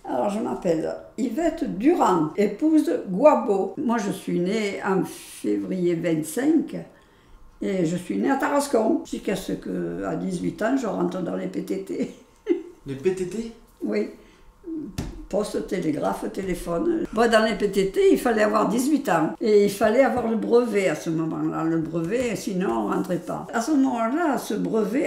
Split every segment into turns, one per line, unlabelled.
Alors, je m'appelle Yvette Durand, épouse Guabo. Moi, je suis née en février 25 et je suis née à Tarascon. Jusqu'à ce qu'à 18 ans, je rentre dans les PTT.
Les PTT?
Oui. Poste, télégraphe, téléphone. Moi, dans les PTT, il fallait avoir 18 ans. Et il fallait avoir le brevet à ce moment-là. Le brevet, sinon on ne rentrait pas. À ce moment-là,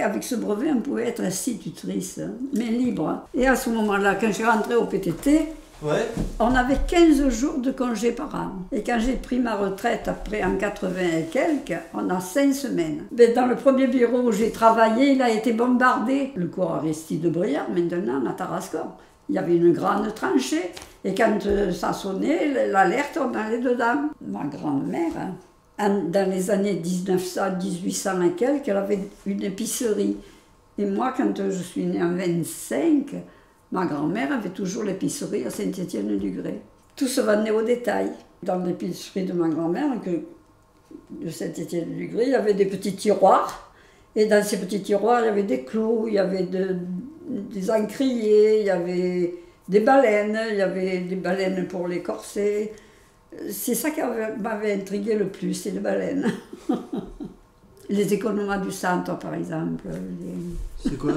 avec ce brevet, on pouvait être institutrice, mais libre. Et à ce moment-là, quand je suis rentrée au PTT,
ouais.
On avait 15 jours de congé par an. Et quand j'ai pris ma retraite, après en 80 et quelques, on a 5 semaines. Mais dans le premier bureau où j'ai travaillé, il a été bombardé. Le cours Aristide Briand, maintenant, à Tarascon. Il y avait une grande tranchée, et quand ça sonnait, l'alerte, on allait dedans. Ma grand-mère, dans les années 1900, 1800 et quelques, elle avait une épicerie. Et moi, quand je suis née en 25, ma grand-mère avait toujours l'épicerie à Saint-Étienne-du-Grès. Tout se vendait au détail. Dans l'épicerie de ma grand-mère, de Saint-Étienne-du-Grès, il y avait des petits tiroirs. Et dans ces petits tiroirs, il y avait des clous, il y avait des encriers, il y avait des baleines pour les corsets. C'est ça qui m'avait intrigué le plus, c'est les baleines. Les économas du centre, par exemple.
C'est quoi?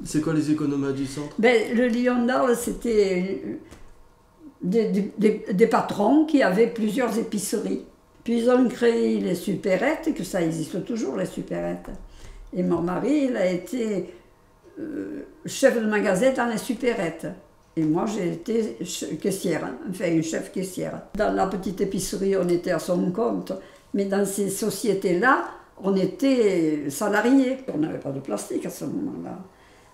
C'est quoi les économas du centre?
Le Lion d'Arles, c'était des patrons qui avaient plusieurs épiceries. Puis ils ont créé les supérettes, que ça existe toujours, les supérettes. Et mon mari, il a été chef de magasin dans les supérettes. Et moi, j'ai été caissière, enfin une chef caissière. Dans la petite épicerie, on était à son compte. Mais dans ces sociétés-là, on était salariés. On n'avait pas de plastique à ce moment-là.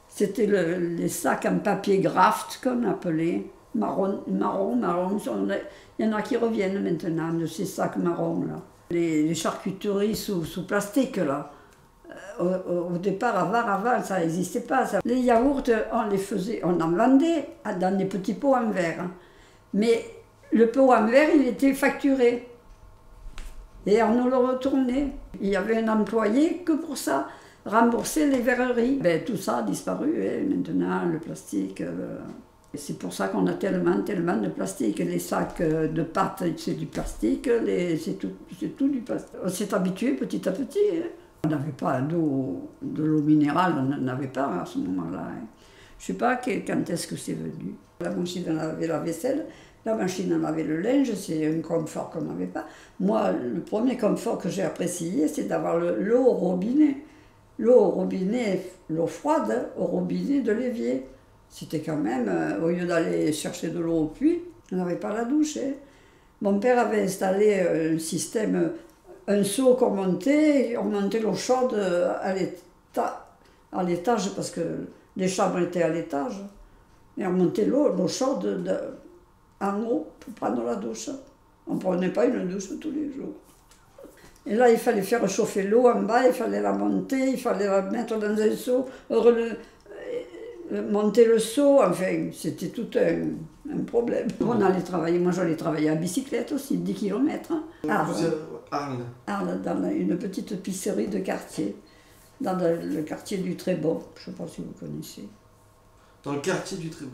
C'était les sacs en papier graft qu'on appelait. Marron. Il y en a qui reviennent maintenant de ces sacs marrons-là. Les charcuteries sous plastique, là. Au départ, avant, ça n'existait pas. Ça. Les yaourts, on en vendait dans des petits pots en verre. Mais le pot en verre, il était facturé. Et on nous le retournait. Il y avait un employé que pour ça, rembourser les verreries. Tout ça a disparu, maintenant, le plastique. C'est pour ça qu'on a tellement de plastique. Les sacs de pâtes, c'est du plastique, c'est tout du plastique. On s'est habitué petit à petit. On n'avait pas de l'eau minérale, on n'en avait pas à ce moment-là. Je ne sais pas quand est-ce que c'est venu. La machine à laver la vaisselle, la machine à laver le linge, c'est un confort qu'on n'avait pas. Moi, le premier confort que j'ai apprécié, c'est d'avoir l'eau au robinet. L'eau au robinet, l'eau froide au robinet de l'évier. C'était quand même, au lieu d'aller chercher de l'eau au puits, on n'avait pas la douche. Mon père avait installé un système, un seau qu'on montait, on montait l'eau chaude à l'étage, parce que les chambres étaient à l'étage. Et on montait l'eau chaude en haut pour prendre la douche. On ne prenait pas une douche tous les jours. Et là, il fallait faire chauffer l'eau en bas, il fallait la monter, il fallait la mettre dans un seau, monter le seau, enfin, c'était tout un problème. On allait travailler, moi j'allais travailler à bicyclette aussi, 10 km. Arles, dans une petite épicerie de quartier, dans le quartier du Trébon, je ne sais pas si vous connaissez.
Dans le quartier du Trébon.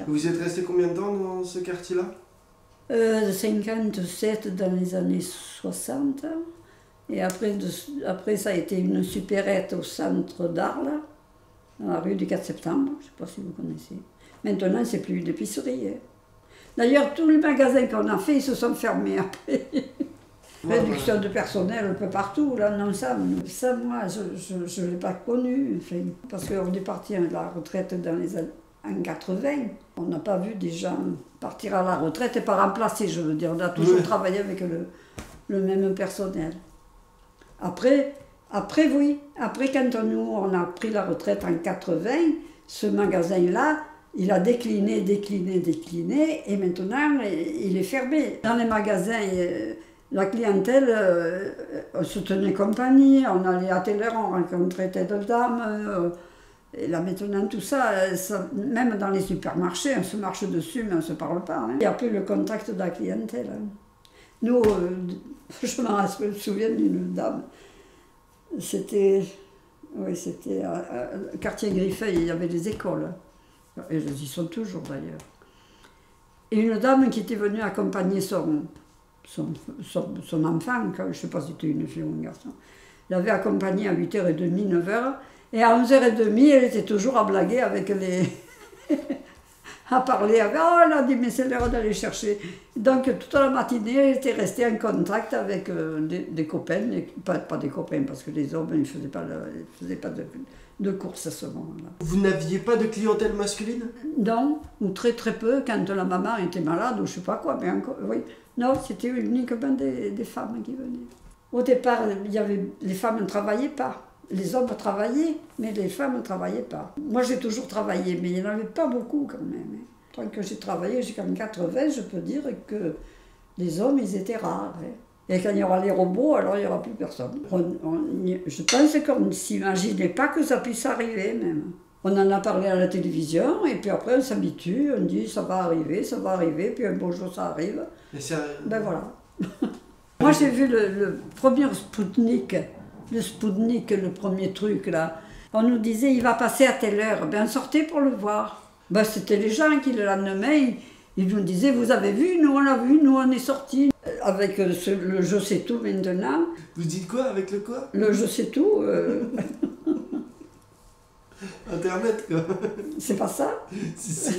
Vous êtes resté combien de temps dans ce quartier-là?
57 dans les années 60. Et après ça a été une supérette au centre d'Arles, dans la rue du 4 septembre, je ne sais pas si vous connaissez. Maintenant, c'est plus une épicerie. D'ailleurs, tous les magasins qu'on a fait, ils se sont fermés après. Réduction de personnel un peu partout, là, non, ça moi, je ne l'ai pas connu, enfin, parce qu'on est parti à la retraite en 80. On n'a pas vu des gens partir à la retraite et pas remplacer, je veux dire. On a toujours travaillé avec le même personnel. Après, oui. Après, quand on a pris la retraite en 80, ce magasin-là, il a décliné, et maintenant, il est fermé. Dans les magasins, la clientèle, on se tenait compagnie, on allait à telle heure, on rencontrait telle dame. Et là, maintenant, tout ça, même dans les supermarchés, on se marche dessus, mais on ne se parle pas. Il n'y a plus le contact de la clientèle. Nous, je me souviens d'une dame. C'était quartier Griffeuil, il y avait des écoles. Et ils y sont toujours d'ailleurs. Et une dame qui était venue accompagner son enfant, je ne sais pas si c'était une fille ou un garçon, l'avait accompagné à 8h30, 9h, et à 11h30, elle était toujours à blaguer avec les... à parler avec... Oh, elle a dit, mais c'est l'heure d'aller chercher. Donc, toute la matinée, elle était restée en contact avec des copains, pas des copains, parce que les hommes, ils ne faisaient pas de courses à ce moment-là.
Vous n'aviez pas de clientèle masculine?
Non, ou très très peu, quand la maman était malade, ou je ne sais pas quoi, mais encore, oui. Non, c'était uniquement des femmes qui venaient. Au départ, les femmes ne travaillaient pas. Les hommes travaillaient, mais les femmes ne travaillaient pas. Moi, j'ai toujours travaillé, mais il n'y en avait pas beaucoup quand même. Tant que j'ai travaillé jusqu'en 80, je peux dire que les hommes, ils étaient rares. Et quand il y aura les robots, alors il n'y aura plus personne. Je pense qu'on ne s'imaginait pas que ça puisse arriver même. On en a parlé à la télévision, et puis après on s'habitue, on dit ça va arriver, puis un beau jour ça arrive.
Et ça...
Ben voilà. Moi j'ai vu le premier Spoutnik, le premier truc là. On nous disait il va passer à telle heure, ben on sortait pour le voir. Ben, c'était les gens qui le lendemain, ils nous disaient vous avez vu, nous on l'a vu, nous on est sortis. Avec le je sais tout maintenant.
Vous dites quoi avec le quoi?
Le je sais tout.
Internet quoi.
C'est pas ça?
Si.